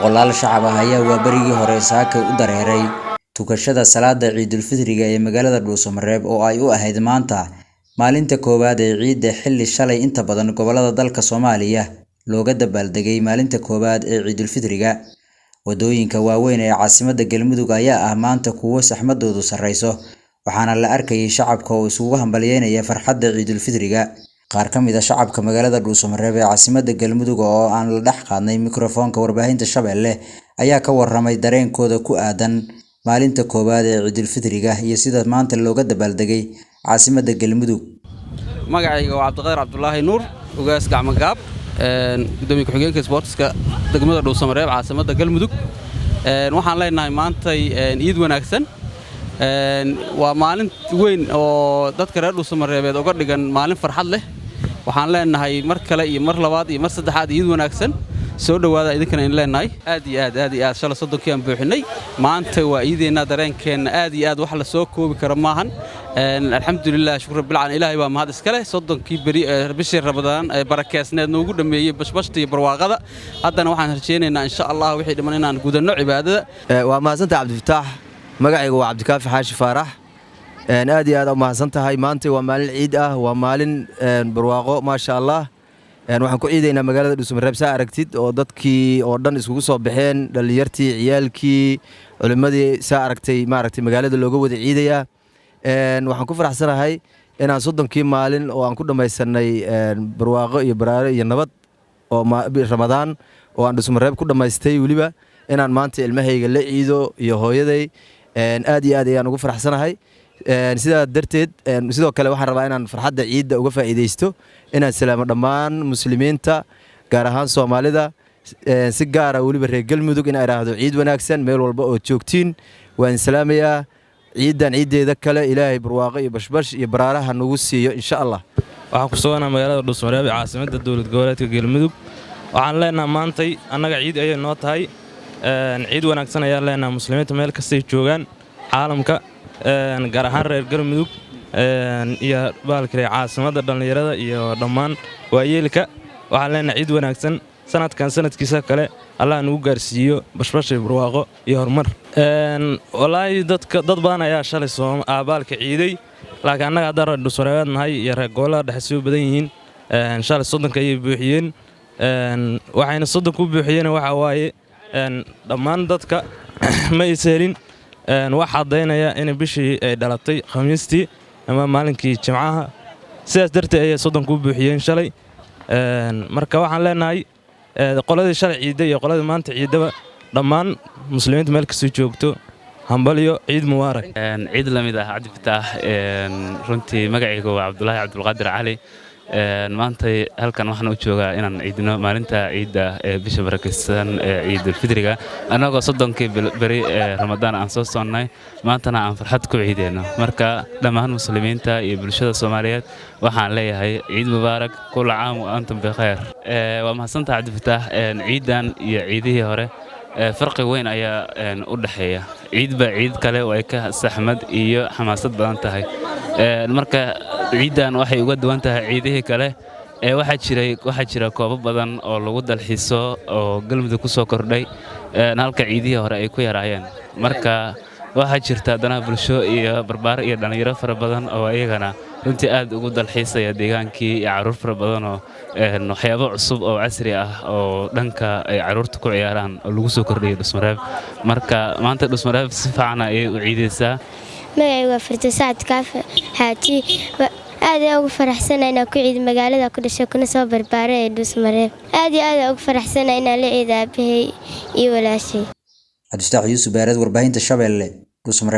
boqolaal shacab ah ayaa waaberigii hore saaka u dareeray tukashada salaada Ciidul Fidriga ee magaalada Dhuusamareeb oo ay u ahayd maanta maalinta koowaad ee ciidda xilli shalay inta badan gobolada dalka Soomaaliya looga dabaaldegay maalinta koowaad ee Ciidul Fidriga. Wadooyinka waaweyn ee caasimadda Galmudug ayaa ah maanta kuwo saxmadoodu sareyso, waxaana la arkayay shacabka oo isugu hambalyeynaya farxadda Ciidul Fidriga. Qaar ka mid ah shacabka magaalada Dhuusamareeb ee caasimadda Galmudug oo aan la dhex qaadnay mikrofoonka warbaahinta Shabeelle ayaa ka warramay dareenkooda ku aadan maalinta koowaad ee Ciidul Fidriga iyo sida maanta looga dabaaldegay caasimadda Galmudug. Magacayga waa Cabdiqaadir Cabdullaahi Nuur, ugaas gacmo gaab, gudoomiye ku-xigeenka sportska degmada Dhuusamareeb caasimadda Galmudug. Waxaan leenahay maanta ciid wanaagsan. Waa maalin weyn oo dadka reer Dhuusamareeb uga dhigan maalin farxad leh. Waxaan leenahay mar kale iyo mar labaad iyo mar saddexaad ciid wanaagsan. Soo dhawaada idinkana in leenahay aad iyo aad shalay soddonkii aan buuxinay. Maanta waa ciideena dareenkeena aad iyo aad wax la soo koobi karo maahan. Alxamdulillah shukr bilcan Ilaahay waa mahad iskale soddonkii bari bishii Ramadaan ee barakeysneed noogu dhameeyay bashbashta iyo barwaaqada. Haddana waxaan rajeynaynaa insha Allah wixii dhiman inaan gudano cibaadada. Waa mahadsantahay Cabdifataax. Magacayga waa Cabdikaafi Xaashi Faarax. aad iyo aad u mahadsantahay maanta waa maalin ciid ah, waa maalin barwaaqo ma sha Allah. waxaan ku ciideynaa magaalada Dhuusamareeb saa aragtid oo dadkii oo dhan isugu soo baxeen, dhalinyartii, ciyaalkii, culimadii saa aragtay magaalada looga wada ciidaya. waxaan ku faraxsanahay inaan soddonkii maalin oo aan ku dhamaysanay barwaaqo iyo baraare iyo nabad oo Ramadaan oo aan Dhuusamareeb ku dhamaystay waliba inaan maanta ilmahayga la ciido iyo hooyaday. aad iyo aad ayaan ugu faraxsanahay. sidaa darteed sidoo kale waxaan rabaa inaan farxadda ciidda uga faa'iideysto inaan salaamo dhammaan muslimiinta gaar ahaan Soomaalida si gaar ah waliba reer Galmudug in ay raahdo ciid wanaagsan meel walba oo joogtiin. waan salaamayaa ciidan ciideeda kale Ilaahay barwaaqo iyo bashbash iyo baraaraha nagu siiyo insha Allah. waxaan ku suganahay magaalada Dhuusamareeb ee caasimadda dowlad goboleedka Galmudug. waxaan leenahay maantay annaga ciid ayay noo tahay. ciid wanaagsan ayaan leenahay muslimiinta meel kasta ay joogaan caalamka, gaar ahaan reer Galmudug iyo baalkii caasimadda dhalinyarada iyo dhammaan waayeelka. waxaan leenahay ciid wanaagsan sanadkan sanadkiisa kale Allah nagu gaarsiiyo bashbash iyo barwaaqo iyo horumar. wallaahi dad badan ayaa shalay baalka ciiday, laakiin annaga haddaan reer Dhuusamareeb nahay iyo reer gobolada dhexe soo badan yihiin. shalay soddonka ayay buuxiyeen. waxayna soddonka u buuxiyeen waxa waaye dhammaan dadka ma iseelin wax caddaynaya in bishii ay dhalatay Khamiistii ama maalinkii Jimcaha. sidaas darteed ayay soddonka u buuxiyeen shalay. marka waxaan leenahay qoladii shalay ciiday iyo qoladii maanta ciidaba dhammaan muslimiinta meel kasta joogto hambalyo ciid mubaarak. ciid lamid ah Cabdifataax. runtii magacayga waa Cabdullaahi Cabdulqaadir Cali. maanta halkan waxaan u joogaa inaan ciidino maalinta ciidda ee bisha barakeysan ee Ciidul Fidriga anagoo soddonkii bari Ramadaan aan soo soonnay, maantana aan farxad ku ciideyno. marka dhammaan muslimiinta iyo bulshada Soomaaliyeed waxaan leeyahay ciid mubaarak, kullu caam wa antum bikhayr. waa mahadsantahay Cabdifataax. ciidan iyo ciidihii hore farqi weyn ayaa u dhaxeeya. ciidba ciid kale oo ay ka saxmad iyo xamaasad badan tahay. marka ciidan waxay uga duwan tahay ciidihii kale. waxaa jira koobab badan oo lagu dalxiiso oo Galmudug ku soo kordhay halka ciidihii hore ay ku yaraayeen. marka waxaa jirta danaha bulsho iyo barbaar iyo dhalinyaro fara badan oo iyagana runtii aad ugu dalxiisaya deegaankii iyo caruur fara badan oo waxyaabo cusub oo casri ah oo dhanka ay caruurta ku ciyaaraan oo lagu soo kordhiyay Dhuusamareeb. marka maanta Dhuusamareeb si fiican ayay u ciideysaa. magacayga waa Firdawsaad Kaafi Xaaji. aad ayaan ugu faraxsanahay inaan ku ciido magaalada ku dhashay kuna soo barbaaray ee Dhuusamareeb. aad iyo aad ayaan ugu faraxsanahay inaan la ciido aabbahay iyo walaashay. Cabdifataax Yuusuf Baareed, warbaahinta Shabeelle, Dhuusamareeb.